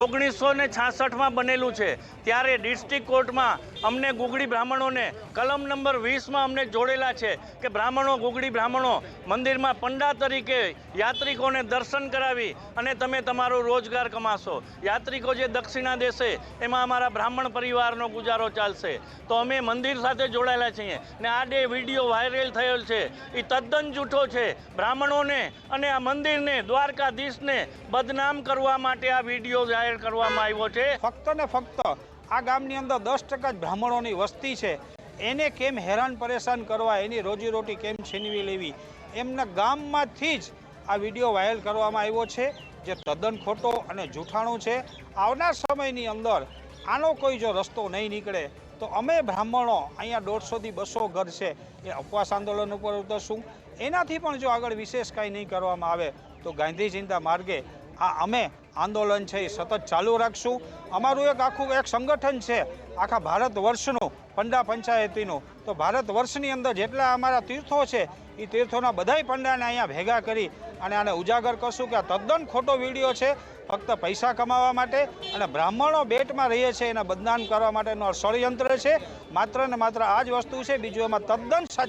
1966 में बनेलू है त्यारे डिस्ट्रिक्ट कोर्ट में अमने गुगड़ी ब्राह्मणों ने कलम नंबर 20 में अमने जोड़ेला है कि ब्राह्मणों गुगड़ी ब्राह्मणों मंदिर में पंडा तरीके यात्रिकों ने दर्शन करावी अने तमे तमारो रोजगार कमाशो। यात्रिको जे दक्षिणा देशे एमां अमारा ब्राह्मण परिवारनो गुजारो चालशे। तो अमे मंदिर साथे जोड़ायेला छीए ने आ जे विडियो वायरल थयेल छे ए तद्दन जूठो छे। ब्राह्मणोने अने आ मंदिरने द्वारकाधीशने बदनाम करवा माटे आ विडियो जाहिर करवामां आव्यो छे। फक्त ने फक्त आ गामनी अंदर 10% ज ब्राह्मणोनी वस्ती छे एने केम हैरान परेशान करवा, एनी रोजीरोटी केम छीनवी लेवी, एमना गाममांथी ज आ विडियो वायरल करवामां आव्यो छे जे तद्दन खोटो अने जूठाणुं छे। आवनार समयनी अंदर आनो कोई जो रस्तो नहीं निकळे तो अमे ब्राह्मणों अहींया 150 થી 200 घर छे ए उपवास आंदोलन उपर उतरशुं। एनाथी पण जो आगळ विशेष कांई नहीं करवामां आवे तो गांधी चिंता मार्गे आ अमे आंदोलन है सतत चालू राखशुं। अमारुं एक आखुं एक संगठन है आखा भारत वर्षनुं पंडा पंचायतीनुं। तो भारत वर्षनी अंदर जेटला अमारा तीर्थों है ए तीर्थोना बधाय पंडाने अहींया भेगा करी अने आने उजागर करशुं कि आ तद्दन खोटो विडियो है, फक्त पैसा कमावा माटे अने ब्राह्मणों बेटमां रहे छे एने बदनाम करवा माटेनो षड्यंत्र है। मात्र ने मात्र आ ज वस्तु है, बीजुं एमां तद्दन